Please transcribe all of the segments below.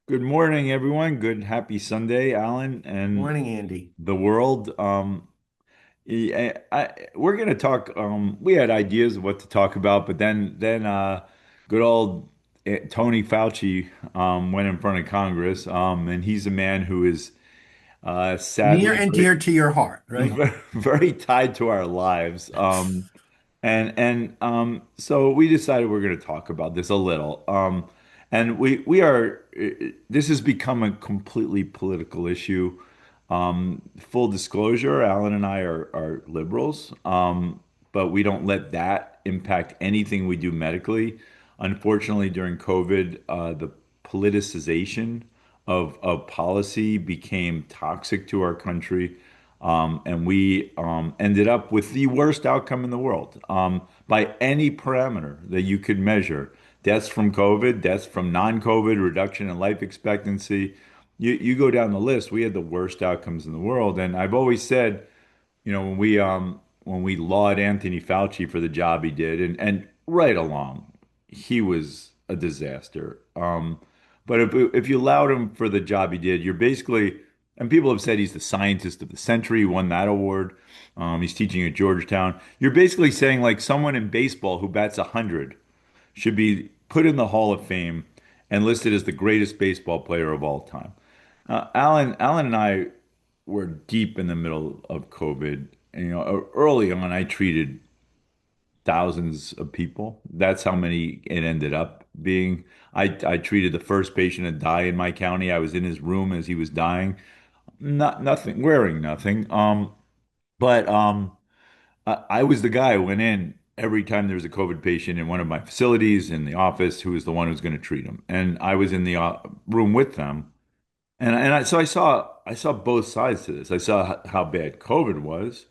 Good morning, everyone. Good, happy Sunday, Alan, and Morning, Andy. the world. We're going to talk. We had ideas of what to talk about, but then good old Tony Fauci went in front of Congress, and he's a man who is Near sadly and dear to your heart, right? very tied to our lives. So we decided we're going to talk about this a little. And we are this has become a completely political issue. Full disclosure, Alan and I are liberals, but we don't let that impact anything we do medically. Unfortunately, during COVID, the politicization of policy became toxic to our country. And we ended up with the worst outcome in the world by any parameter that you could measure. Deaths from COVID, deaths from non-COVID, reduction in life expectancy. You go down the list, we had the worst outcomes in the world. And I've always said, when we laud Anthony Fauci for the job he did, and right along, he was a disaster. But if you laud him for the job he did, you're basically, and people have said he's the scientist of the century, he won that award. He's teaching at Georgetown. You're basically saying like someone in baseball who bats 100 should be put in the Hall of Fame and listed as the greatest baseball player of all time. Alan and I were deep in the middle of COVID. And, early on, I treated thousands of people. That's how many it ended up being. I treated the first patient to die in my county. I was in his room as he was dying. Nothing, wearing nothing. But I was the guy who went in every time there was a COVID patient in one of my facilities in the office who was the one who was going to treat them. And I was in the room with them. So I saw both sides to this. I saw how bad COVID was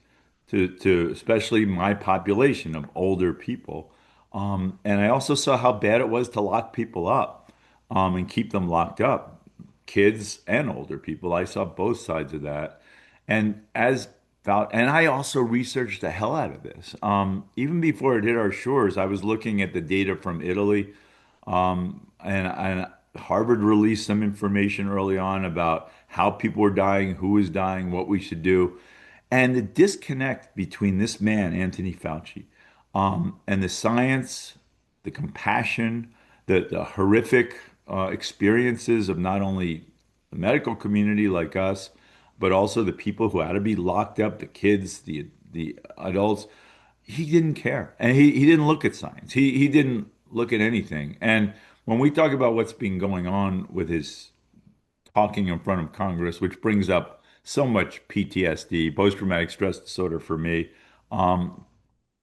to especially my population of older people. And I also saw how bad it was to lock people up and keep them locked up, kids and older people. I saw both sides of that. And I also researched the hell out of this. Even before it hit our shores, I was looking at the data from Italy, and Harvard released some information early on about how people were dying, who was dying, what we should do. And the disconnect between this man, Anthony Fauci, and the science, the compassion, the horrific experiences of not only the medical community like us, but also the people who had to be locked up, the kids, the adults. He didn't care, and he didn't look at science. He didn't look at anything. And when we talk about what's been going on with his talking in front of Congress, which brings up so much PTSD, post-traumatic stress disorder for me. Um,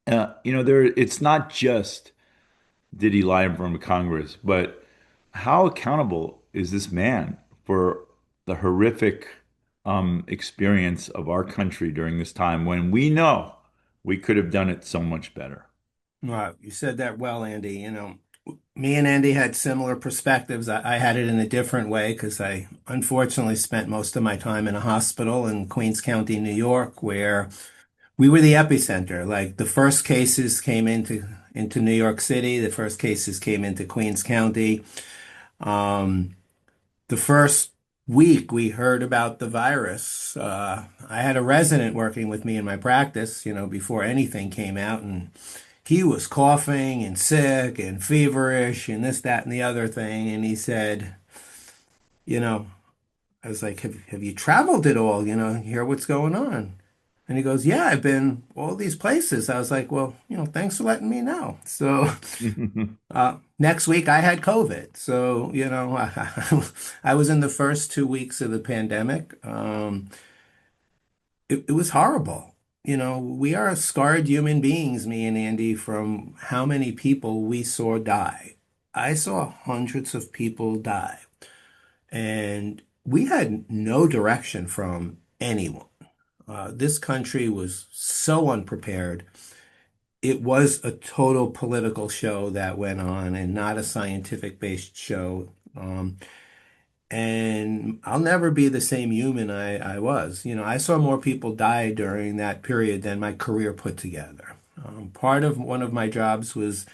it's not just did he lie in front of Congress, but how accountable is this man for the horrific experience of our country during this time when we know we could have done it so much better? Well, you said that well, Andy. Me and Andy had similar perspectives. I had it in a different way because I unfortunately spent most of my time in a hospital in Queens County, New York, where we were the epicenter. Like the first cases came into New York City, the first cases came into Queens County. Um, the first week we heard about the virus, I had a resident working with me in my practice, before anything came out, and he was coughing and sick and feverish and this, that, and the other thing. And he said, you know, I was like, have you traveled at all? Hear what's going on? And he goes, yeah, I've been all these places. I was like, well, thanks for letting me know. So next week I had COVID. So, I was in the first 2 weeks of the pandemic. It was horrible. We are scarred human beings, me and Andy, from how many people we saw die. I saw hundreds of people die, and we had no direction from anyone. This country was so unprepared. It was a total political show that went on and not a scientific-based show. And I'll never be the same human I was. I saw more people die during that period than my career put together. Part of one of my jobs was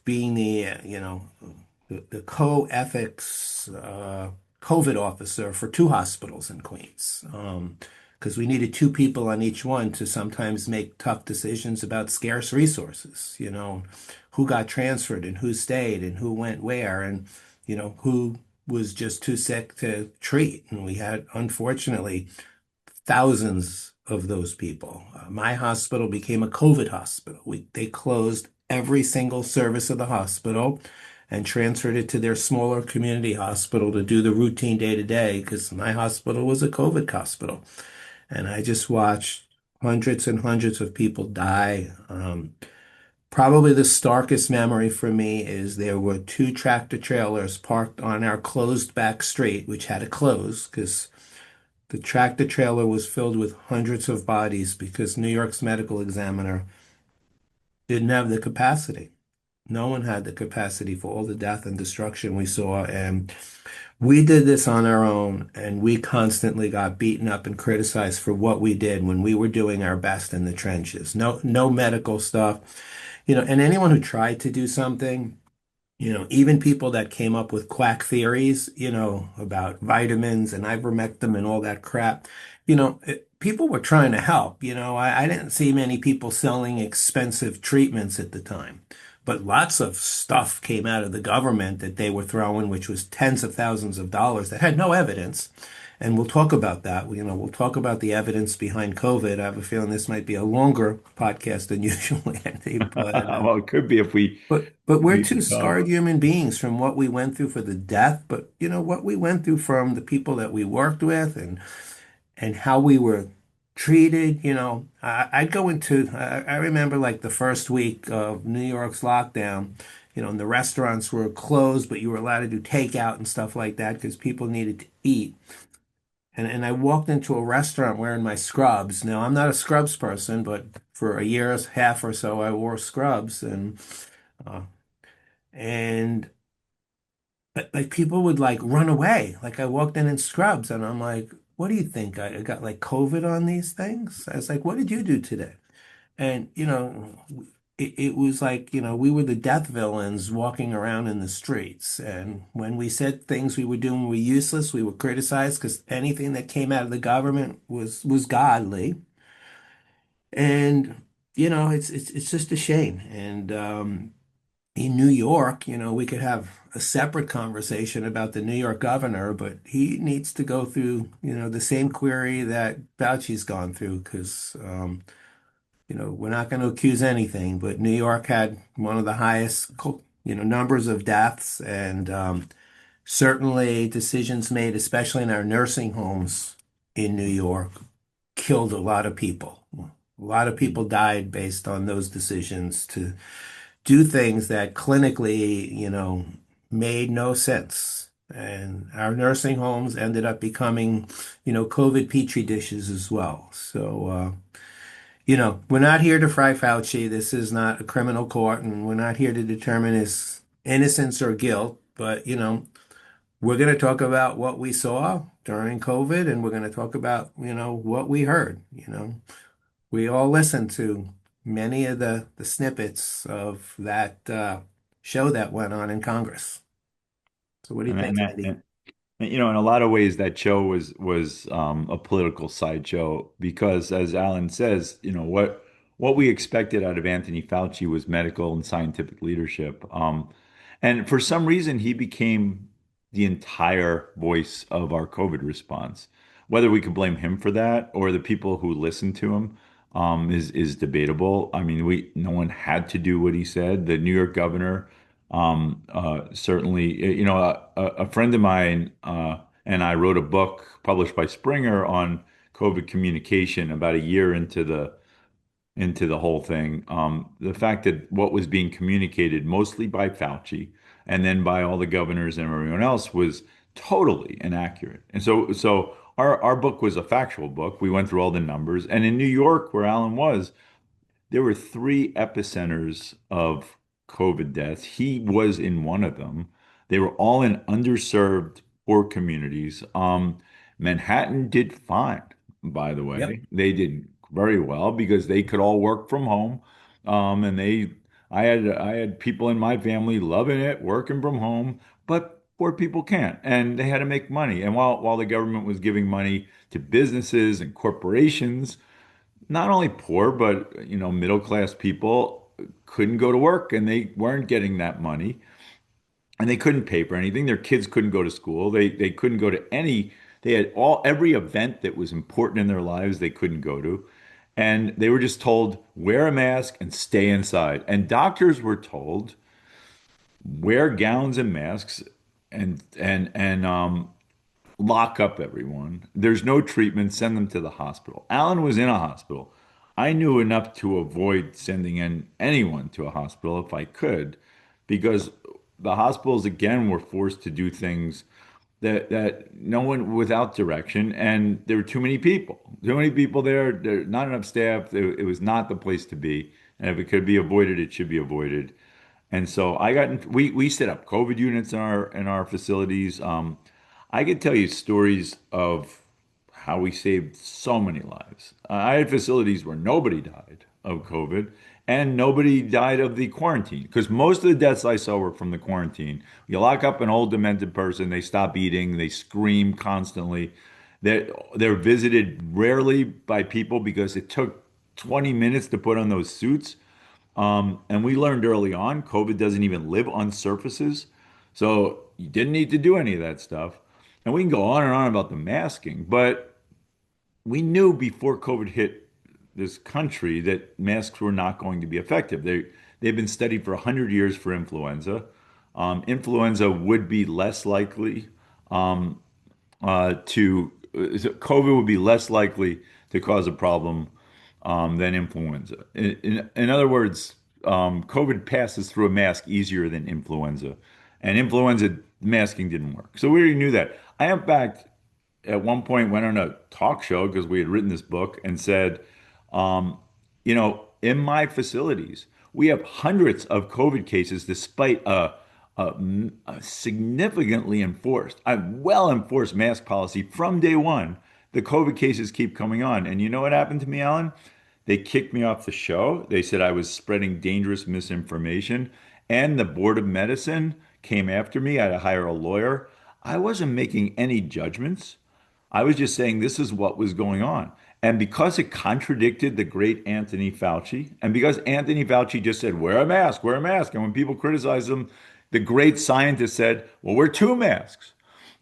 being the co-ethics COVID officer for two hospitals in Queens. Because we needed two people on each one to sometimes make tough decisions about scarce resources, who got transferred and who stayed and who went where and, who was just too sick to treat. And we had, unfortunately, thousands of those people. My hospital became a COVID hospital. They closed every single service of the hospital and transferred it to their smaller community hospital to do the routine day to day because my hospital was a COVID hospital. And I just watched hundreds and hundreds of people die. Probably the starkest memory for me is there were two tractor trailers parked on our closed back street, which had to close because the tractor trailer was filled with hundreds of bodies because New York's medical examiner didn't have the capacity. No one had the capacity for all the death and destruction we saw. And we did this on our own, and we constantly got beaten up and criticized for what we did when we were doing our best in the trenches. No, no medical stuff. And anyone who tried to do something, even people that came up with quack theories, about vitamins and ivermectin and all that crap, people were trying to help. I didn't see many people selling expensive treatments at the time, but lots of stuff came out of the government that they were throwing, which was tens of thousands of dollars that had no evidence. And we'll talk about that. We'll talk about the evidence behind COVID. I have a feeling this might be a longer podcast than usual, Andy, Well, it could be if we but we're need two to talk. scarred human beings from what we went through for the death, but what we went through from the people that we worked with and how we were treated. I'd go into I remember like the first week of New York's lockdown, and the restaurants were closed, but you were allowed to do takeout and stuff like that because people needed to eat. And I walked into a restaurant wearing my scrubs. Now, I'm not a scrubs person, but for a year and a half or so, I wore scrubs uh, and like people would like run away. Like I walked in scrubs and I'm like, what do you think? I got like COVID on these things? I was like, what did you do today? And, it was like, we were the death villains walking around in the streets. And when we said things we were doing were useless, we were criticized because anything that came out of the government was godly. And, it's just a shame. And in New York, we could have a separate conversation about the New York governor, but he needs to go through, the same query that Fauci's gone through because we're not going to accuse anything, but New York had one of the highest, numbers of deaths and certainly decisions made, especially in our nursing homes in New York, killed a lot of people. A lot of people died based on those decisions to do things that clinically, made no sense. And our nursing homes ended up becoming, COVID petri dishes as well. So, we're not here to fry Fauci. This is not a criminal court, and we're not here to determine his innocence or guilt. But, we're going to talk about what we saw during COVID, and we're going to talk about, what we heard. We all listened to many of the snippets of that show that went on in Congress. So what do you And, think, and, Andy? and in a lot of ways, that show was a political sideshow because, as Alan says, what we expected out of Anthony Fauci was medical and scientific leadership. And for some reason, he became the entire voice of our COVID response. Whether we could blame him for that or the people who listened to him, is debatable. I mean, no one had to do what he said. The New York governor. Certainly, a friend of mine and I wrote a book published by Springer on COVID communication about a year into the whole thing. The fact that what was being communicated mostly by Fauci and then by all the governors and everyone else was totally inaccurate. And so our book was a factual book. We went through all the numbers, and in New York, where Alan was, there were three epicenters of COVID deaths. He was in one of them. They were all in underserved poor communities. Manhattan did fine, by the Yep. way. They did very well because they could all work from home. And I had people in my family loving it, working from home. But poor people can't, and they had to make money. And while the government was giving money to businesses and corporations, not only poor, but middle class people couldn't go to work and they weren't getting that money and they couldn't pay for anything. Their kids couldn't go to school. They couldn't go to any. They had every event that was important in their lives they couldn't go to, and they were just told wear a mask and stay inside. And doctors were told wear gowns and masks and lock up everyone. There's no treatment. Send them to the hospital. Alan was in a hospital. I knew enough to avoid sending in anyone to a hospital if I could, because the hospitals again were forced to do things that no one without direction, and there were too many people there, not enough staff. It was not the place to be, and if it could be avoided, it should be avoided. And so we set up COVID units in our facilities. I could tell you stories of how we saved so many lives. I had facilities where nobody died of COVID and nobody died of the quarantine because most of the deaths I saw were from the quarantine. You lock up an old demented person, they stop eating, they scream constantly. They're visited rarely by people because it took 20 minutes to put on those suits. And we learned early on, COVID doesn't even live on surfaces. So you didn't need to do any of that stuff. And we can go on and on about the masking, but we knew before COVID hit this country that masks were not going to be effective. They've been studied for 100 years for influenza. Influenza would be less likely COVID would be less likely to cause a problem than influenza. In other words, COVID passes through a mask easier than influenza, and influenza masking didn't work. So we already knew that. I, in fact, at one point went on a talk show because we had written this book and said, in my facilities, we have hundreds of COVID cases despite a significantly enforced, a well enforced mask policy from day one. The COVID cases keep coming on. And you know what happened to me, Alan? They kicked me off the show. They said I was spreading dangerous misinformation. And the Board of Medicine came after me. I had to hire a lawyer. I wasn't making any judgments. I was just saying this is what was going on. And because it contradicted the great Anthony Fauci, and because Anthony Fauci just said, wear a mask, wear a mask. And when people criticized him, the great scientist said, well, wear two masks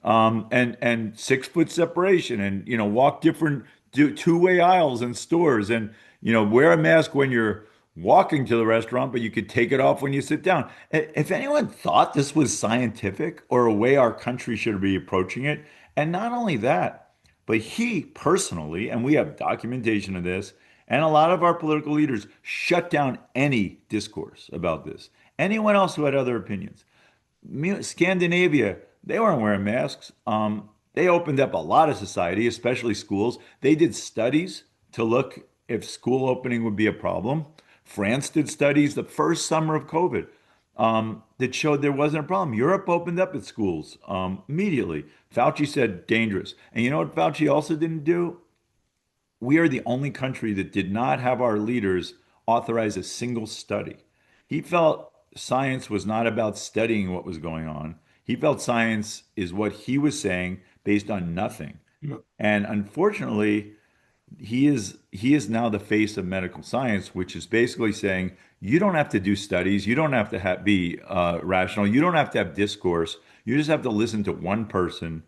and 6 foot separation and, walk different two-way aisles in stores and, wear a mask when you're walking to the restaurant, but you could take it off when you sit down. If anyone thought this was scientific or a way our country should be approaching it, and not only that, but he personally, and we have documentation of this, and a lot of our political leaders shut down any discourse about this. Anyone else who had other opinions. Scandinavia, they weren't wearing masks. They opened up a lot of society, especially schools. They did studies to look if school opening would be a problem. France did studies the first summer of COVID that showed there wasn't a problem. Europe opened up its schools immediately. Fauci said dangerous. And you know what Fauci also didn't do? We are the only country that did not have our leaders authorize a single study. He felt science was not about studying what was going on. He felt science is what he was saying based on nothing. And unfortunately, he is now the face of medical science, which is basically saying you don't have to do studies, you don't have to be rational, you don't have to have discourse. You just have to listen to one person,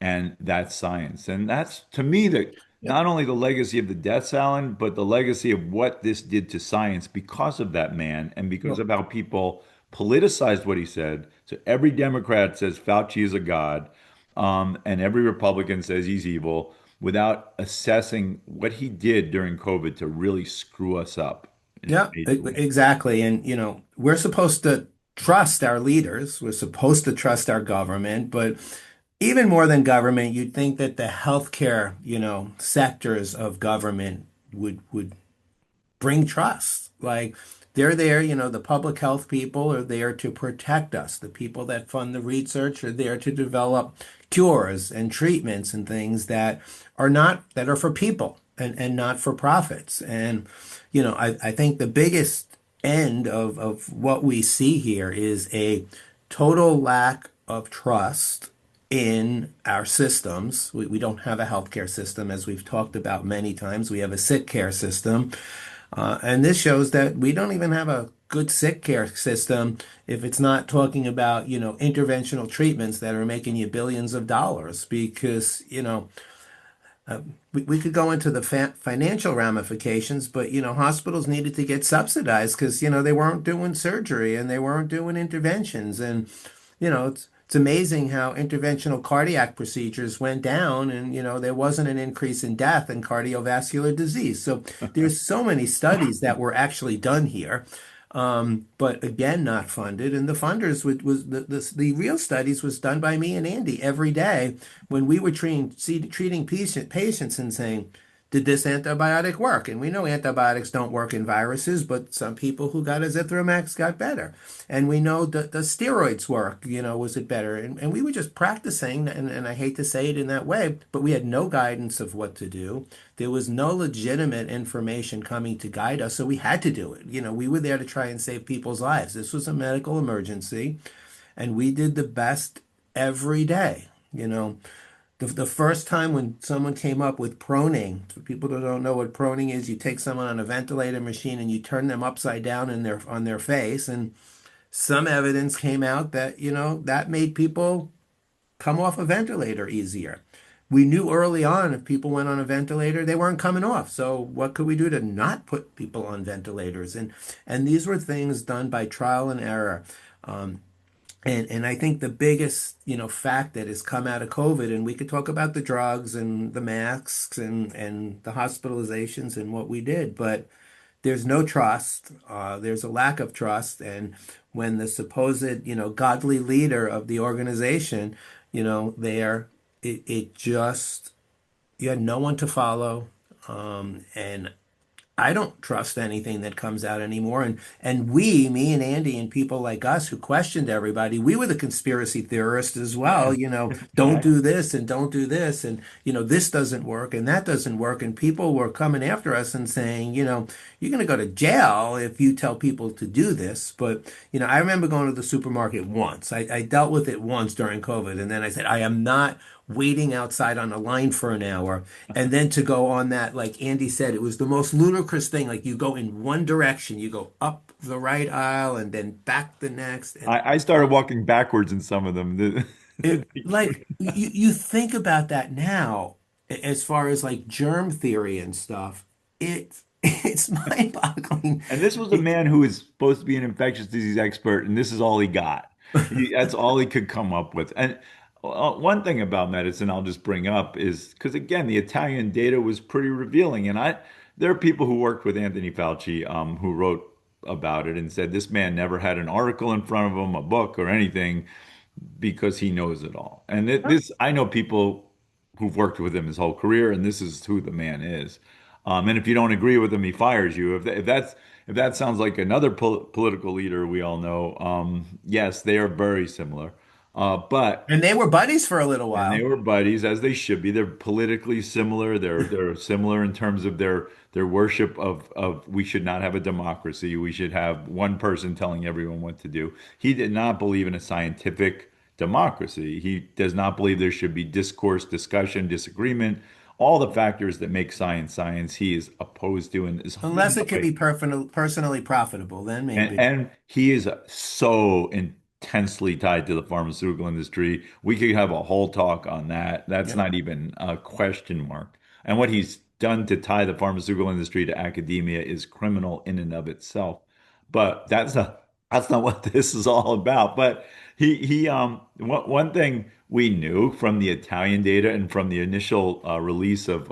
and that's science. And that's to me the Yeah. not only the legacy of the deaths, Alan, but the legacy of what this did to science because of that man and because Well, of how people politicized what he said. So every Democrat says Fauci is a god, and every Republican says he's evil without assessing what he did during COVID to really screw us up in a yeah, major way. exactly. And, we're supposed to trust our leaders. We're supposed to trust our government, but even more than government, you'd think that the healthcare, sectors of government would bring trust. Like they're there, the public health people are there to protect us. The people that fund the research are there to develop cures and treatments and things that are for people and not for profits. And, I think the biggest end of what we see here is a total lack of trust in our systems. We don't have a healthcare system, as we've talked about many times. We have a sick care system. And this shows that we don't even have a good sick care system if it's not talking about, interventional treatments that are making you billions of dollars because, we could go into the financial ramifications, but hospitals needed to get subsidized because they weren't doing surgery and they weren't doing interventions, and it's amazing how interventional cardiac procedures went down, and there wasn't an increase in death and cardiovascular disease. So there's so many studies that were actually done here, but again, not funded. And the funders was the real studies was done by me and Andy every day when we were treating patients and saying, did this antibiotic work? And we know antibiotics don't work in viruses, but some people who got azithromycin got better. And we know that the steroids work, was it better? And we were just practicing, and I hate to say it in that way, but we had no guidance of what to do. There was no legitimate information coming to guide us, so we had to do it. We were there to try and save people's lives. This was a medical emergency, and we did the best every day. The first time when someone came up with proning, for people that don't know what proning is, you take someone on a ventilator machine and you turn them upside down on their face, and some evidence came out that, that made people come off a ventilator easier. We knew early on if people went on a ventilator, they weren't coming off. So what could we do to not put people on ventilators? And these were things done by trial and error. Um, and I think the biggest, fact that has come out of COVID, and we could talk about the drugs and the masks and the hospitalizations and what we did, but there's no trust. There's a lack of trust. And when the supposed, godly leader of the organization, there, it just, you had no one to follow. And I don't trust anything that comes out anymore. And me and Andy and people like us who questioned everybody, we were the conspiracy theorists as Yeah, well. Don't exactly. do this and don't do this, and this doesn't work and that doesn't work. And people were coming after us and saying, you're going to go to jail if you tell people to do this. But I remember going to the supermarket once. I dealt with it once during COVID, and then I said, I am not waiting outside on a line for an hour and then to go on that, like Andy said, it was the most ludicrous thing. Like you go in one direction, you go up the right aisle and then back the next. And I started walking backwards in some of them. like you think about that now, as far as like germ theory and stuff, it's mind-boggling. And this was a It, man who was supposed to be an infectious disease expert, and this is all he got. That's all he could come up with. And one thing about medicine I'll just bring up is because again, the Italian data was pretty revealing, and there are people who worked with Anthony Fauci, who wrote about it and said this man never had an article in front of him, a book or anything, because he knows it all. And this, I know people who've worked with him his whole career, and this is who the man is. And if you don't agree with him, he fires you. If that sounds like another political leader we all know, yes, they are very similar. But and they were buddies for a little and they while. were buddies, as they should be. They're politically similar. They're similar in terms of their worship of we should not have a democracy. We should have one person telling everyone what to do. He did not believe in a scientific democracy. He does not believe there should be discourse, discussion, disagreement, all the factors that make science science. He is opposed to and is Unless no it could way. be personally profitable, then maybe. And he is so intensely tied to the pharmaceutical industry. We could have a whole talk on that. That's Yep. not even a question mark. And what he's done to tie the pharmaceutical industry to academia is criminal in and of itself. But that's not what this is all about. But one thing we knew from the Italian data and from the initial release of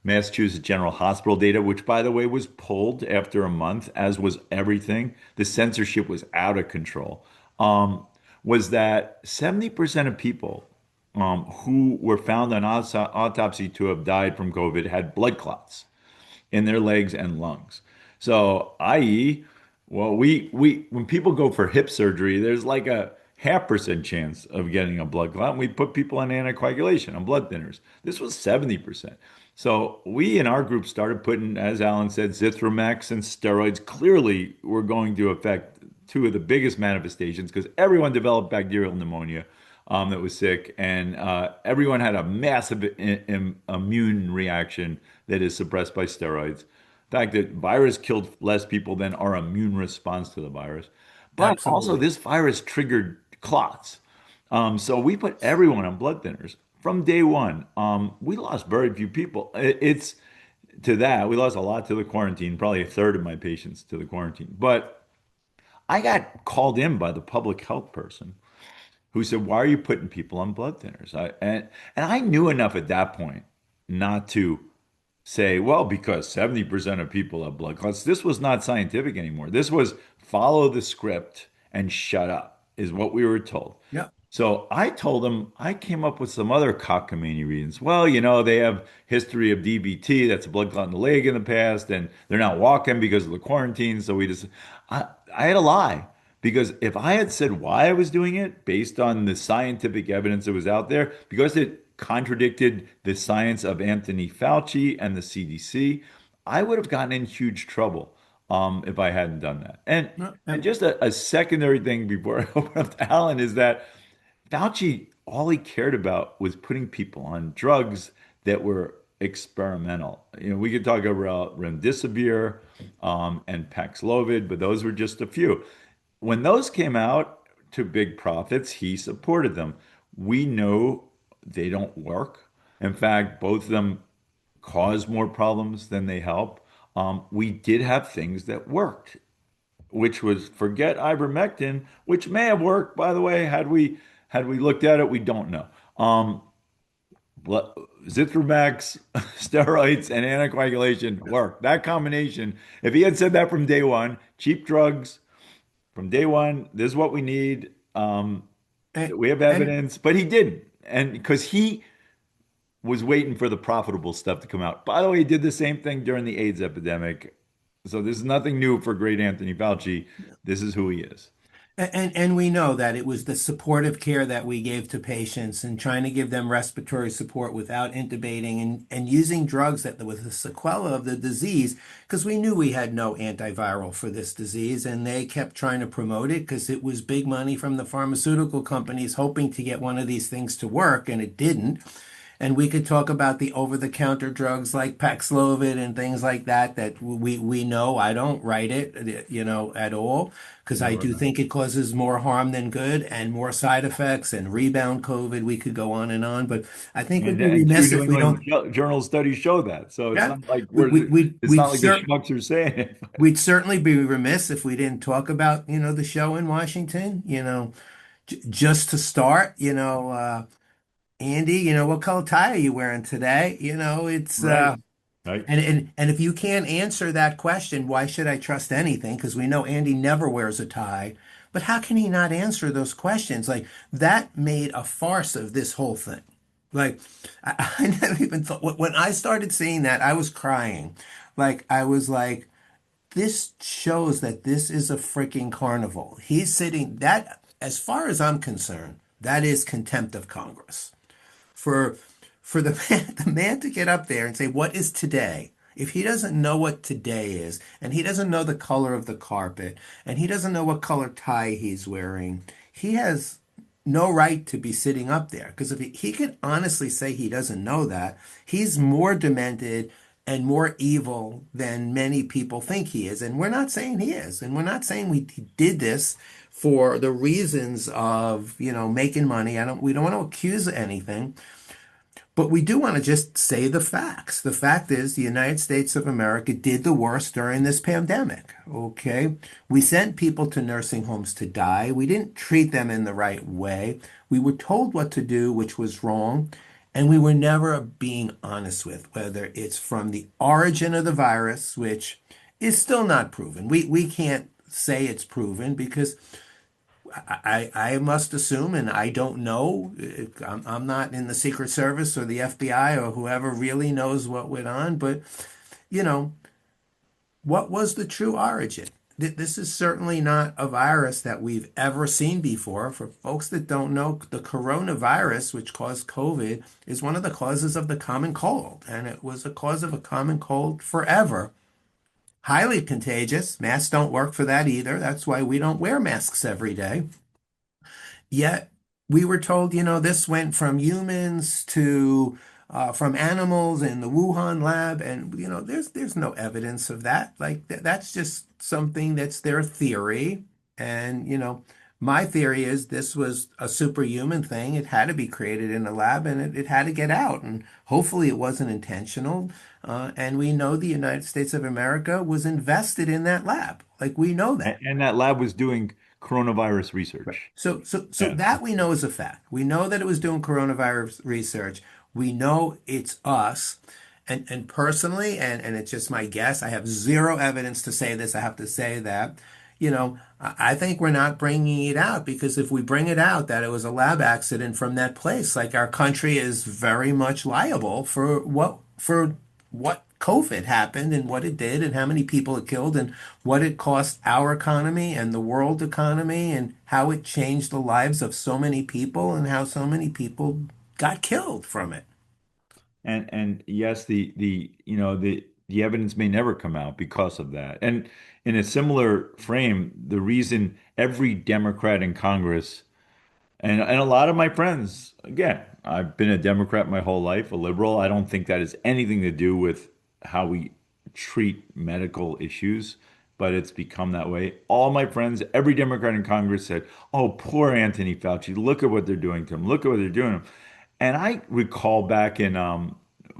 Massachusetts General Hospital data, which by the way was pulled after a month, as was everything. The censorship was out of control. Was that 70% of people who were found on autopsy to have died from COVID had blood clots in their legs and lungs. So, i.e., well, we when people go for hip surgery, there's like a 0.5% chance of getting a blood clot. And we put people on anticoagulation, on blood thinners. This was 70%. So we in our group started putting, as Alan said, zithromax and steroids. Clearly, were going to affect two of the biggest manifestations because everyone developed bacterial pneumonia that was sick, and everyone had a massive immune reaction that is suppressed by steroids. The fact that virus killed less people than our immune response to the virus. But also, Absolutely. this virus triggered clots. So we put everyone on blood thinners from day one. We lost very few people. It's to that. We lost a lot to the quarantine, probably a third of my patients to the quarantine. But I got called in by the public health person who said, "Why are you putting people on blood thinners?" And I knew enough at that point not to say, well, because 70% of people have blood clots. This was not scientific anymore. This was follow the script and shut up, is what we were told. Yeah. So I told them I came up with some other cockamamie reasons. Well, they have history of DVT, that's a blood clot in the leg in the past, and they're not walking because of the quarantine. So I had a lie because if I had said why I was doing it based on the scientific evidence that was out there, because it contradicted the science of Anthony Fauci and the CDC, I would have gotten in huge trouble if I hadn't done that. No, And just a secondary thing before I open up to Alan is that Fauci, all he cared about was putting people on drugs that were experimental. We could talk about remdesivir and Paxlovid, but those were just a few. When those came out to big profits, he supported them. We know they don't work. In fact, both of them cause more problems than they help. We did have things that worked, which was forget ivermectin, which may have worked, by the way, had we looked at it. We don't know. Zithromax, steroids, and anticoagulation work. That combination, if he had said that from day one, cheap drugs from day one, this is what we need. and, We have and evidence, but he didn't. And because he was waiting for the profitable stuff to come out. By the way, he did the same thing during the AIDS epidemic. So this is nothing new for great Anthony Fauci. This is who he is. and we know that it was the supportive care that we gave to patients and trying to give them respiratory support without intubating and using drugs that was the sequela of the disease because we knew we had no antiviral for this disease and they kept trying to promote it because it was big money from the pharmaceutical companies hoping to get one of these things to work and it didn't. And we could talk about the over-the-counter drugs like Paxlovid and things like that that we know. I don't write it, at all because I Nor do think it causes more harm than good and more side effects and rebound COVID. We could go on and on, but I think we'd be and two remiss New if we England don't. Journal studies show that. So it's Yeah, not like we, we, we'd, it's we'd not like the cer schmucks are saying it. we'd certainly be remiss if we didn't talk about, the show in Washington, just to start, Andy, what color tie are you wearing today? It's Right. Right. and if you can't answer that question, why should I trust anything? Because we know Andy never wears a tie. But how can he not answer those questions? Like that made a farce of this whole thing. Like I never even thought when I started seeing that, I was crying. Like I was like, this shows that this is a freaking carnival. He's sitting that, as far as I'm concerned, that is contempt of Congress for the man to get up there and say, "What is today?" If he doesn't know what today is, and he doesn't know the color of the carpet, and he doesn't know what color tie he's wearing, he has no right to be sitting up there. Because if he could honestly say he doesn't know that, he's more demented and more evil than many people think he is. And we're not saying he is. And we're not saying he did this for the reasons of, making money. We don't want to accuse anything. But we do want to just say the facts. The fact is, the United States of America did the worst during this pandemic. Okay. We sent people to nursing homes to die. We didn't treat them in the right way. We were told what to do, which was wrong. And we were never being honest with whether it's from the origin of the virus, which is still not proven. We can't say it's proven because I must assume, and I don't know, I'm not in the Secret Service or the FBI or whoever really knows what went on, but, you know, what was the true origin? This is certainly not a virus that we've ever seen before. For folks that don't know, the coronavirus, which caused COVID, is one of the causes of the common cold, and it was a cause of a common cold forever. highly contagious. Masks don't work for that either. That's why we don't wear masks every day. Yet we were told, this went from humans to from animals in the Wuhan lab, and there's no evidence of that. Like that's just something that's their theory, and my theory is this was a superhuman thing. It had to be created in a lab, and it had to get out, and hopefully it wasn't intentional. And we know the United States of America was invested in that lab. Like we know that. And that lab was doing coronavirus Right. research. So Yeah. that we know is a fact. We know that it was doing coronavirus research. We know it's us. And personally, and it's just my guess, I have zero evidence to say this. I have to say that, I think we're not bringing it out because if we bring it out that it was a lab accident from that place, like our country is very much liable for what COVID happened and what it did and how many people it killed and what it cost our economy and the world economy and how it changed the lives of so many people and how so many people got killed from it. And yes, the evidence may never come out because of that. And in a similar frame, the reason every Democrat in Congress and a lot of my friends, again, I've been a Democrat my whole life, a liberal. I don't think that has anything to do with how we treat medical issues, but it's become that way. All my friends, every Democrat in Congress said, "Oh, poor Anthony Fauci. Look at what they're doing to him. Look at what they're doing to him." And I recall back in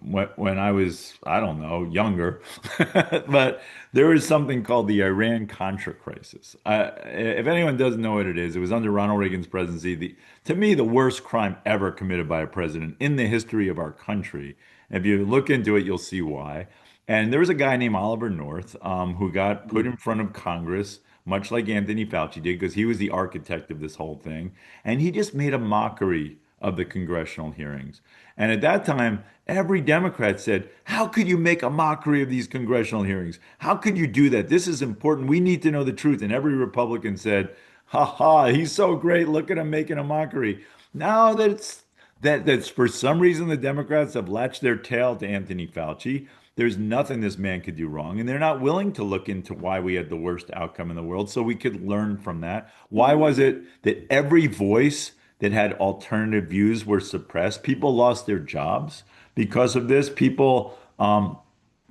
when I was, I don't know, younger, but there was something called the Iran-Contra crisis. If anyone doesn't know what it is, it was under Ronald Reagan's presidency. To me, the worst crime ever committed by a president in the history of our country. If you look into it, you'll see why. And there was a guy named Oliver North who got put in front of Congress, much like Anthony Fauci did, because he was the architect of this whole thing. And he just made a mockery of the congressional hearings. And at that time, every Democrat said, "How could you make a mockery of these congressional hearings? How could you do that? This is important. We need to know the truth." And every Republican said, "Ha ha, he's so great. Look at him making a mockery." Now that's for some reason the Democrats have latched their tail to Anthony Fauci. There's nothing this man could do wrong, and they're not willing to look into why we had the worst outcome in the world so we could learn from that. Why was it that every voice that had alternative views were suppressed? People lost their jobs because of this. People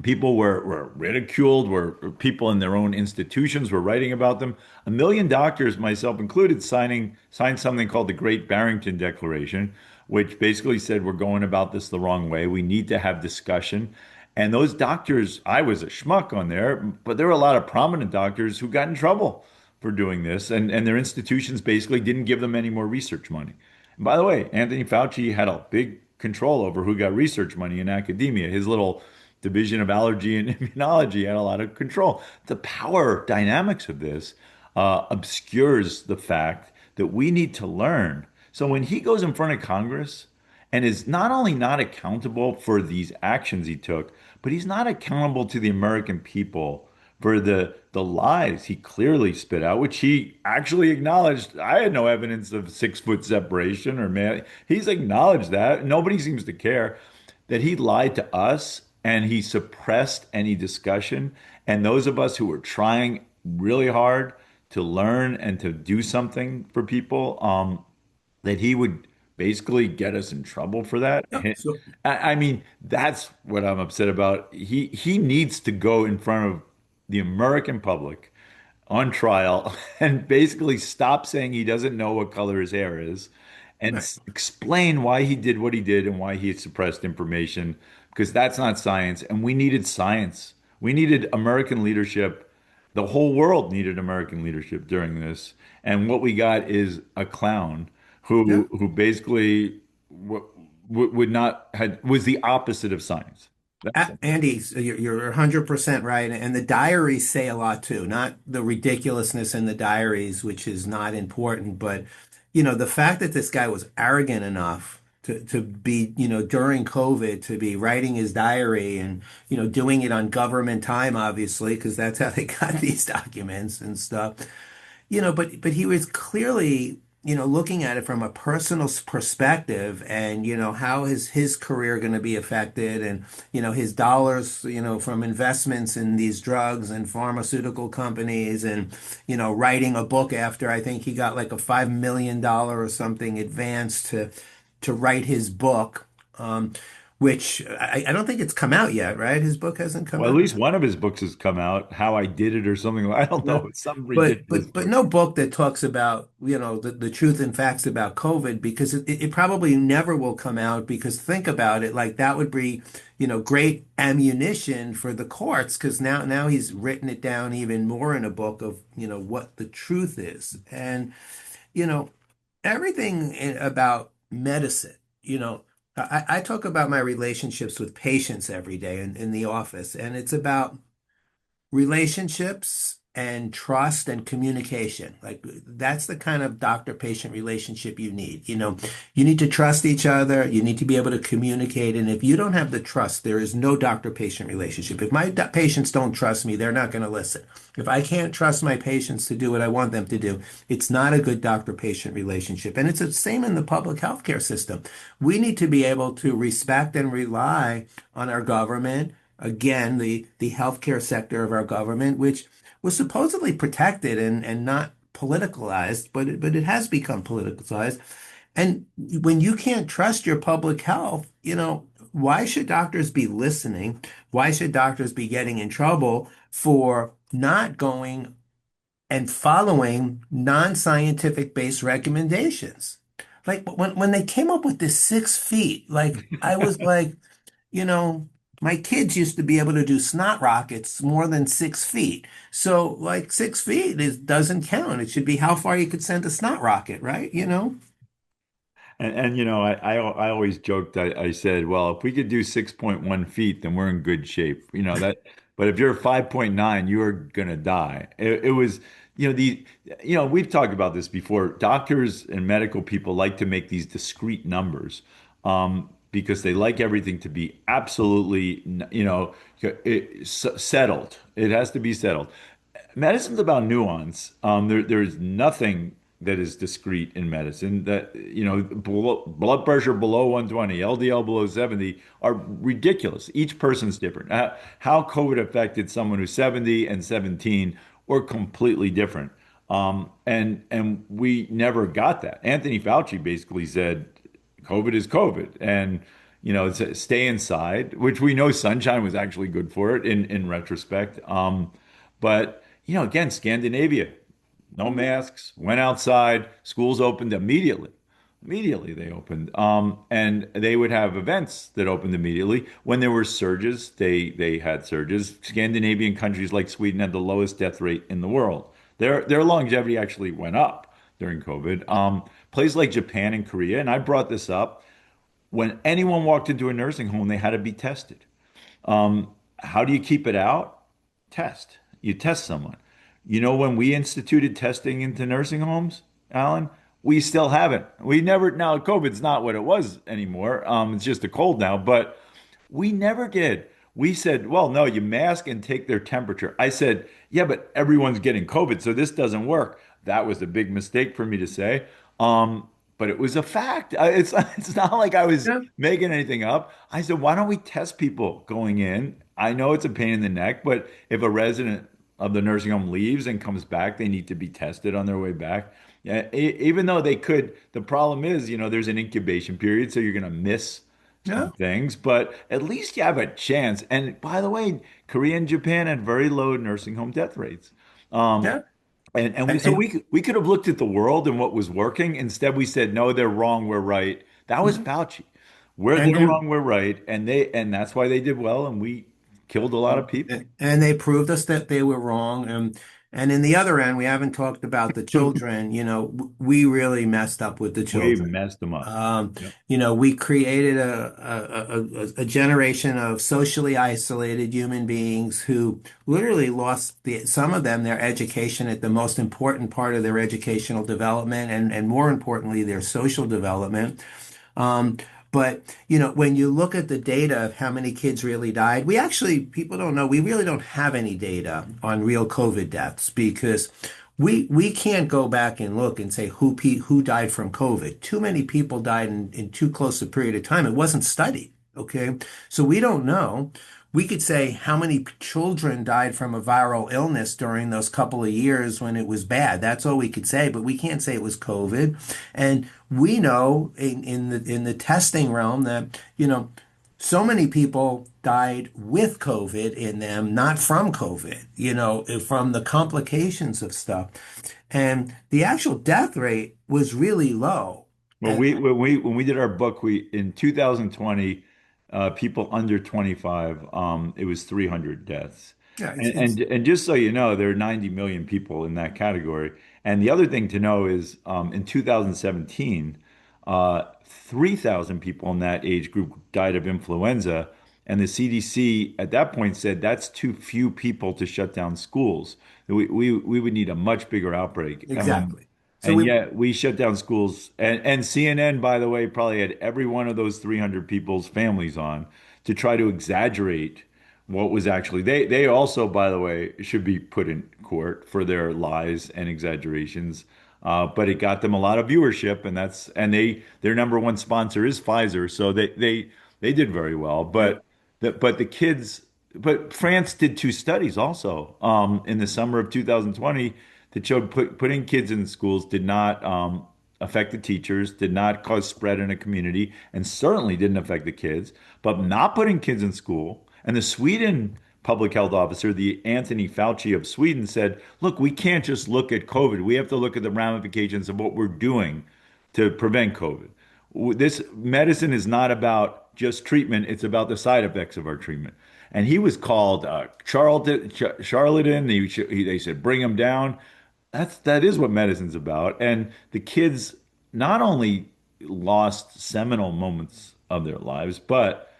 were ridiculed, were people in their own institutions were writing about them. A million doctors, myself included, signed something called the Great Barrington Declaration, which basically said we're going about this the wrong way. We need to have discussion. And those doctors, I was a schmuck on there, but there were a lot of prominent doctors who got in trouble for doing this, and their institutions basically didn't give them any more research money. And by the way, Anthony Fauci had a big control over who got research money in academia. His little division of allergy and immunology had a lot of control. The power dynamics of this obscures the fact that we need to learn. So when he goes in front of Congress and is not only not accountable for these actions he took, but he's not accountable to the American people for the lies he clearly spit out, which he actually acknowledged. I had no evidence of 6 foot separation or man. He's acknowledged that. Nobody seems to care that he lied to us and he suppressed any discussion. And those of us who were trying really hard to learn and to do something for people, that he would basically get us in trouble for that. No, so I mean, that's what I'm upset about. He needs to go in front of the American public on trial and basically stop saying he doesn't know what color his hair is and right. explain why he did what he did and why he suppressed information, because that's not science. And we needed science. We needed American leadership. The whole world needed American leadership during this. And what we got is a clown Yeah. who basically would not had was the opposite of science. That's Andy, so you're 100% right. And the diaries say a lot too, not the ridiculousness in the diaries, which is not important, but the fact that this guy was arrogant enough to be, during COVID, to be writing his diary and, doing it on government time, obviously, because that's how they got these documents and stuff. But he was clearly looking at it from a personal perspective and, how is his career going to be affected and, his dollars, from investments in these drugs and pharmaceutical companies and, writing a book after I think he got like a $5 million or something advance to write his book, which I don't think it's come out yet, right? His book hasn't come Well, at out. least one of his books has come out, How I Did It or something. I don't Yeah. know. It's some But ridiculous but but book. no book that talks about, the truth and facts about COVID because it probably never will come out because think about it, like that would be, great ammunition for the courts because now he's written it down even more in a book of, what the truth is. And, you know, everything about medicine, I talk about my relationships with patients every day in the office, and it's about relationships and trust and communication. Like that's the kind of doctor-patient relationship you need. You need to trust each other. You need to be able to communicate. And if you don't have the trust, there is no doctor-patient relationship. If my patients don't trust me, they're not going to listen. If I can't trust my patients to do what I want them to do, it's not a good doctor-patient relationship. And it's the same in the public healthcare system. We need to be able to respect and rely on our government. Again, the healthcare sector of our government, which was supposedly protected and not politicalized, but it has become politicized. And when you can't trust your public health, why should doctors be listening? Why should doctors be getting in trouble for not going and following non-scientific based recommendations? Like when they came up with this 6 feet, like I was like, you know, my kids used to be able to do snot rockets more than 6 feet. So like 6 feet doesn't count. It should be how far you could send a snot rocket, right? I always joked. I said, well, if we could do 6.1 feet, then we're in good shape. But if you're 5.9, you are gonna die. It was, we've talked about this before. Doctors and medical people like to make these discrete numbers, because they like everything to be absolutely, settled. It has to be settled. Medicine's about nuance. There's nothing that is discrete in medicine. That blood pressure below 120, LDL below 70 are ridiculous. Each person's different. How COVID affected someone who's 70 and 17 or completely different. And we never got that. Anthony Fauci basically said COVID is COVID, and stay inside, which we know sunshine was actually good for it in retrospect. But again, Scandinavia, no masks, went outside, schools opened immediately. Immediately they opened. And they would have events that opened immediately. When there were surges, they had surges. Scandinavian countries like Sweden had the lowest death rate in the world. Their longevity actually went up during COVID. Places like Japan and Korea, and I brought this up, when anyone walked into a nursing home, they had to be tested. How do you keep it out? Test. You test someone. When we instituted testing into nursing homes, Alan, we still haven't. We never, now COVID's not what it was anymore. It's just a cold now, but we never did. We said, well, no, you mask and take their temperature. I said, yeah, but everyone's getting COVID, so this doesn't work. That was a big mistake for me to say. But it was a fact. It's not like I was Yeah, making anything up. I said, why don't we test people going in? I know it's a pain in the neck, but if a resident of the nursing home leaves and comes back, they need to be tested on their way back. Yeah, even though they could, the problem is, there's an incubation period, so you're going to miss yeah, some things, but at least you have a chance. And by the way, Korea and Japan had very low nursing home death rates. Um, yeah. and we And, so and we could have looked at the world and what was working. Instead, we said, no, they're wrong, we're right. That was mhm. Fauci. and They're and wrong, we're right, and that's why they did well, and we killed a lot of people. and they proved us that they were wrong. And in the other end, we haven't talked about the children. We really messed up with the We children. messed them up. Um, Yep. we created a generation of socially isolated human beings who literally lost some of them their education at the most important part of their educational development and more importantly, their social development. Um, but when you look at the data of how many kids really died, people don't know, we really don't have any data on real COVID deaths because we can't go back and look and say who died from COVID. Too many people died in too close a period of time. It wasn't studied. Okay. So we don't know. We could say how many children died from a viral illness during those couple of years when it was bad. That's all we could say, but we can't say it was COVID. And we know in the testing realm that, so many people died with COVID in them, not from COVID, from the complications of stuff. And the actual death rate was really low. Well, And when we did our book, we in 2020, people under 25, it was 300 deaths. yeah, And, it's and just so you know, there are 90 million people in that category. And the other thing to know is in 2017, 3,000 people in that age group died of influenza. And the CDC at that point said that's too few people to shut down schools. We would need a much bigger outbreak. exactly. So And we yet we shut down schools. And CNN, by the way, probably had every one of those 300 people's families on to try to exaggerate what was actually. They also, by the way, should be put in court for their lies and exaggerations. But it got them a lot of viewership, and their number one sponsor is Pfizer, so they did very well. right. But the kids, but France did two studies also in the summer of 2020 that showed putting kids in schools did not affect the teachers, did not cause spread in a community, and certainly didn't affect the kids. But not putting kids in school, and the Sweden public health officer, the Anthony Fauci of Sweden, said, "Look, we can't just look at COVID. We have to look at the ramifications of what we're doing to prevent COVID. This medicine is not about just treatment; it's about the side effects of our treatment." And he was called charlatan. They said, "Bring him down." That is what medicine's about. And the kids not only lost seminal moments of their lives, but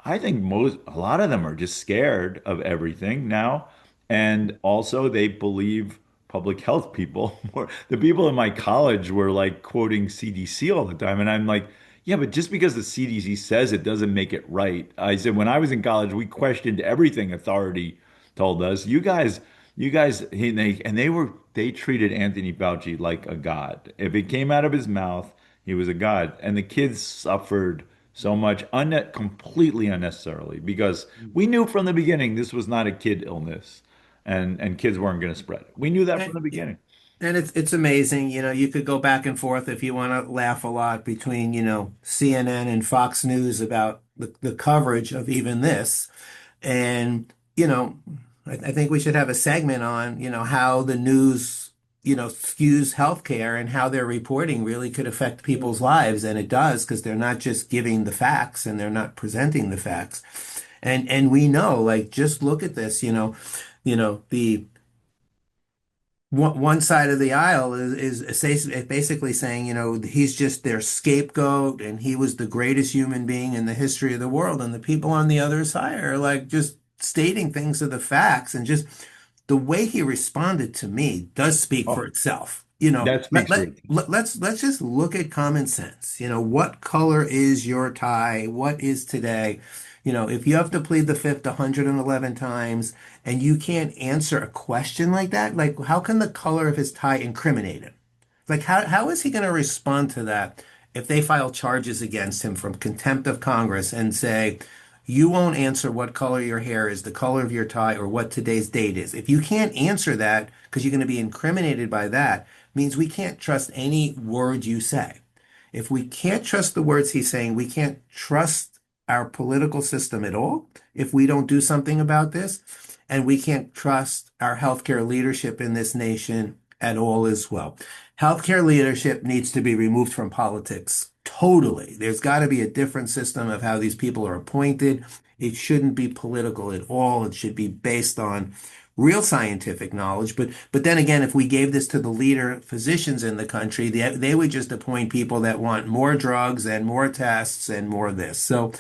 I think a lot of them are just scared of everything now. And also they believe public health people more. The people in my college were like quoting CDC all the time. And I'm like, yeah, but just because the CDC says it doesn't make it right. I said, when I was in college, we questioned everything authority told us. You guys, they treated Anthony Fauci like a god. If it came out of his mouth, he was a god. And the kids suffered so much completely unnecessarily because we knew from the beginning this was not a kid illness and kids weren't going to spread it. We knew that from And, the beginning. and it's amazing, you could go back and forth if you want to laugh a lot between, CNN and Fox News about the coverage of even this. And, I think we should have a segment on, how the news, skews healthcare and how their reporting really could affect people's lives. And it does, because they're not just giving the facts and they're not presenting the facts. And we know, like, just look at this, the one side of the aisle is basically saying, he's just their scapegoat and he was the greatest human being in the history of the world. And the people on the other side are like just stating things of the facts, and just the way he responded to me does speak for Oh, itself. that Let, speaks for let, it. let's just look at common sense. What color is your tie? What is today? If you have to plead the fifth 111 times and you can't answer a question like that, like how can the color of his tie incriminate him? Like how is he going to respond to that if they file charges against him from contempt of Congress and say, you won't answer what color your hair is, the color of your tie, or what today's date is. If you can't answer that because you're going to be incriminated by that, means we can't trust any word you say. If we can't trust the words he's saying, we can't trust our political system at all if we don't do something about this. And we can't trust our healthcare leadership in this nation at all as well. Healthcare leadership needs to be removed from politics totally. There's got to be a different system of how these people are appointed. It shouldn't be political at all. It should be based on real scientific knowledge. But then again, if we gave this to the leader physicians in the country, they would just appoint people that want more drugs and more tests and more of this. So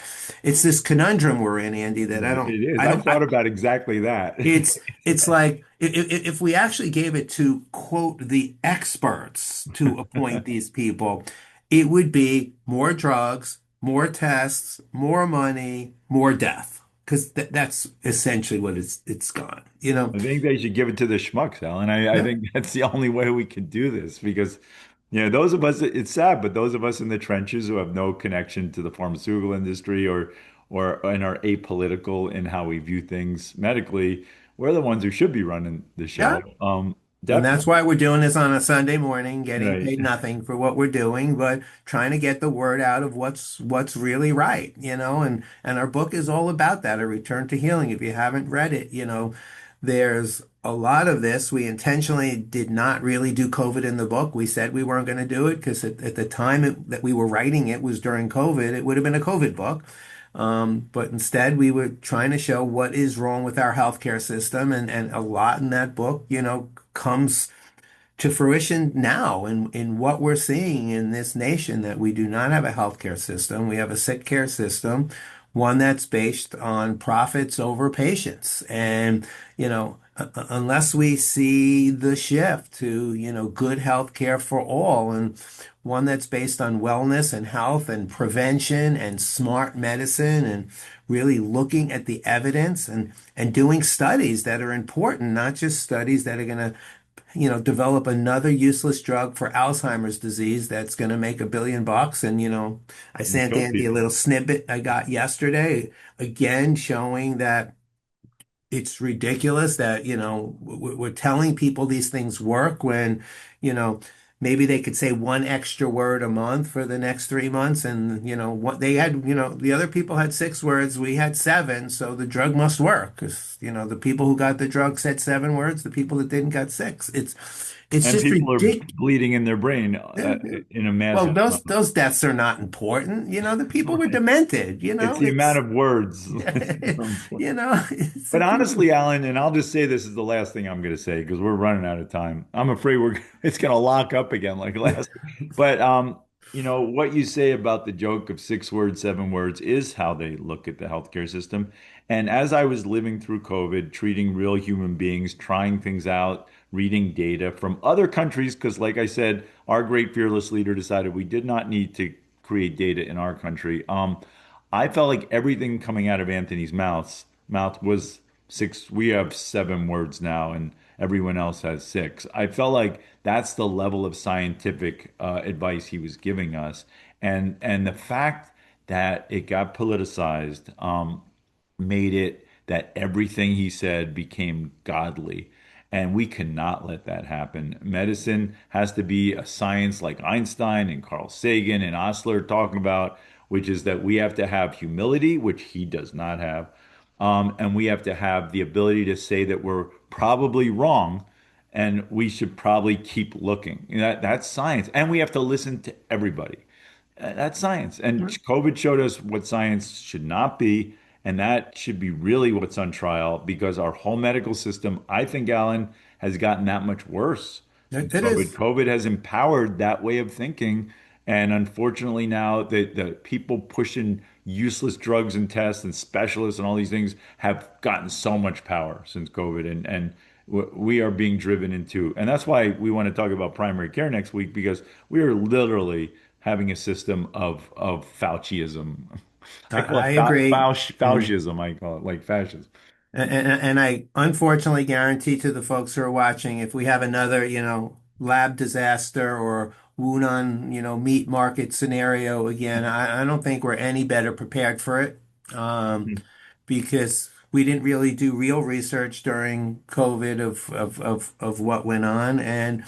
it's this conundrum we're in, Andy, that It is. I I've don't, I, thought about exactly that. it's like if we actually gave it to, quote, the experts to appoint these people, it would be more drugs, more tests, more money, more death. because that's essentially what it's gone. I think they should give it to the schmucks, Alan. I Yeah, think that's the only way we can do this because, those of us, it's sad, but those of us in the trenches who have no connection to the pharmaceutical industry or and are apolitical in how we view things medically, we're the ones who should be running the yeah. show. And that's Definitely. why we're doing this on a Sunday morning, getting Right. paid nothing for what we're doing, but trying to get the word out of what's really right, and our book is all about that, A Return to Healing. If you haven't read it, there's a lot of this. We intentionally did not really do COVID in the book. We said we weren't going to do it because at the time that we were writing it was during COVID. It would have been a COVID book. But instead, we were trying to show what is wrong with our healthcare system, and a lot in that book, comes to fruition now in what we're seeing in this nation that we do not have a healthcare system. We have a sick care system, one that's based on profits over patients. And, unless we see the shift to, good healthcare for all and one that's based on wellness and health and prevention and smart medicine and really looking at the evidence and doing studies that are important, not just studies that are going to develop another useless drug for Alzheimer's disease that's going to make $1 billion. And, I And sent kill Andy a people. little snippet I got yesterday, again, showing that it's ridiculous that, we're telling people these things work when, you know, maybe they could say one extra word a month for the next 3 months. And, what they had, the other people had 6 words, we had seven. So the drug must work because, the people who got the drug said 7 words, the people that didn't got six. It's And just people are ridiculous. bleeding in their brain Yeah, yeah. in a Well, massive amount. those deaths are not important. The people were Right. demented, It's the amount it's, of words. it's the But people. honestly, Alan, and I'll just say this is the last thing I'm going to say because we're running out of time. I'm afraid it's going to lock up again like last. But what you say about the joke of 6 words, 7 words is how they look at the healthcare system. And as I was living through COVID, treating real human beings, trying things out, reading data from other countries, because like I said, our great fearless leader decided we did not need to create data in our country. I felt like everything coming out of Anthony's mouth was six. We have 7 words now, and everyone else has six. I felt like that's the level of scientific advice he was giving us, and the fact that it got politicized made it that everything he said became godly. And we cannot let that happen. Medicine has to be a science like Einstein and Carl Sagan and Osler talking about, which is that we have to have humility, which he does not have. And we have to have the ability to say that we're probably wrong and we should probably keep looking. That's science. And we have to listen to everybody. That's science. And COVID showed us what science should not be. And that should be really what's on trial because our whole medical system, I think, Alan, has gotten that much worse from It COVID. is. COVID has empowered that way of thinking. And unfortunately, now the people pushing useless drugs and tests and specialists and all these things have gotten so much power since COVID. And we are being driven into, and that's why we want to talk about primary care next week because we are literally having a system of Fauciism. I call it I agree. And, Fauciism. I call it like fascism. and I unfortunately guarantee to the folks who are watching, if we have another, lab disaster or Wuhan, meat market scenario again, I don't think we're any better prepared for it. Um, because we didn't really do real research during COVID of what went on. And,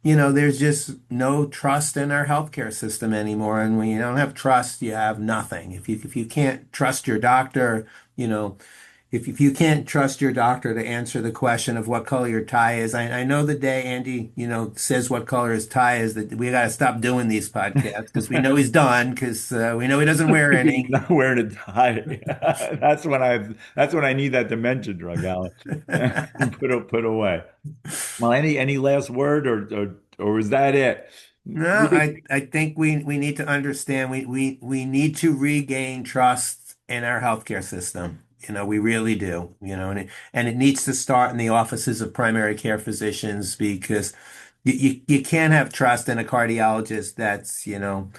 there's just no trust in our healthcare system anymore. And when you don't have trust, you have nothing. If you can't trust your doctor, you know, if you can't trust your doctor to answer the question of what color your tie is, I know the day Andy, says what color his tie is, that we got to stop doing these podcasts because we know he's done because we know he doesn't wear He's any. not wearing a tie. That's when I need that dementia drug, Alan. Put away. Well, any last word or is that it? No, Really? I think we need to understand we need to regain trust in our healthcare system. We really do, and it needs to start in the offices of primary care physicians because you can't have trust in a cardiologist that's, you know,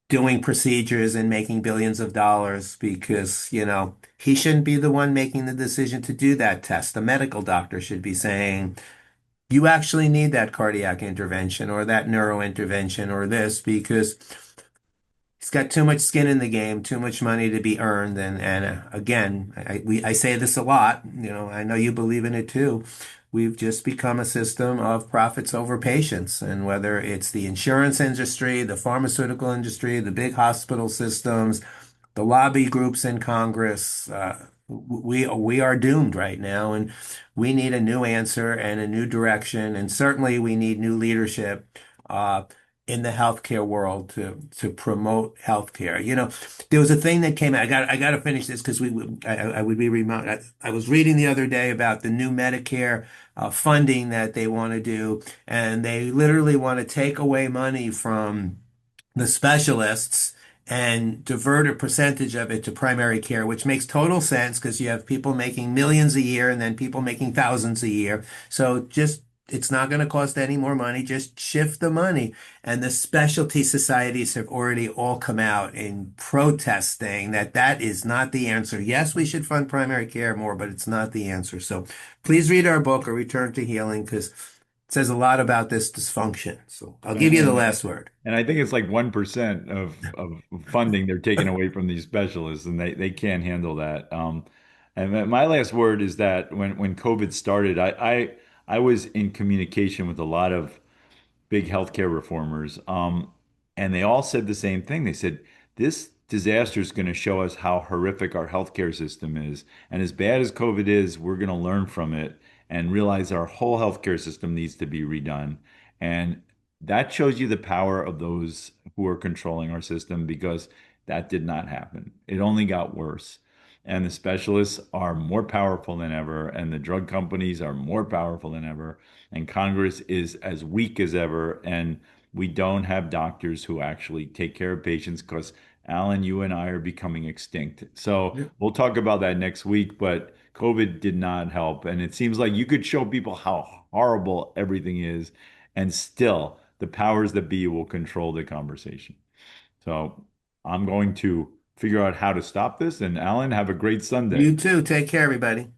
doing procedures and making billions of dollars because, he shouldn't be the one making the decision to do that test. The medical doctor should be saying, you actually need that cardiac intervention or that neuro intervention or this because he's got too much skin in the game, too much money to be earned. And again, I say this a lot, I know you believe in it too. We've just become a system of profits over patients. And whether it's the insurance industry, the pharmaceutical industry, the big hospital systems, the lobby groups in Congress, we are doomed right now, and we need a new answer and a new direction, and certainly we need new leadership uh, in the healthcare world to promote healthcare. There was a thing that came out. I got to finish this because I would be remind. I was reading the other day about the new Medicare funding that they want to do, and they literally want to take away money from the specialists and divert a percentage of it to primary care, which makes total sense because you have people making millions a year and then people making thousands a year. So just it's not going to cost any more money. Just shift the money. And the specialty societies have already all come out in protesting that that is not the answer. Yes, we should fund primary care more, but it's not the answer. So please read our book, A Return to Healing, because it says a lot about this dysfunction. So I'll give you the And last word. and I think it's like 1% of funding they're taking away from these specialists, and they can't handle that. And my last word is that when COVID started, I was in communication with a lot of big healthcare reformers. And they all said the same thing. They said, this disaster is going to show us how horrific our healthcare system is. And as bad as COVID is, we're going to learn from it and realize our whole healthcare system needs to be redone. And that shows you the power of those who are controlling our system because that did not happen. It only got worse. And the specialists are more powerful than ever, and the drug companies are more powerful than ever, and Congress is as weak as ever, and we don't have doctors who actually take care of patients because Alan, you and I are becoming extinct. So we'll talk about that next week, but COVID did not help. And it seems like you could show people how horrible everything is, and still the powers that be will control the conversation. So I'm going to figure out how to stop this. And Alan, have a great Sunday. You too. Take care, everybody.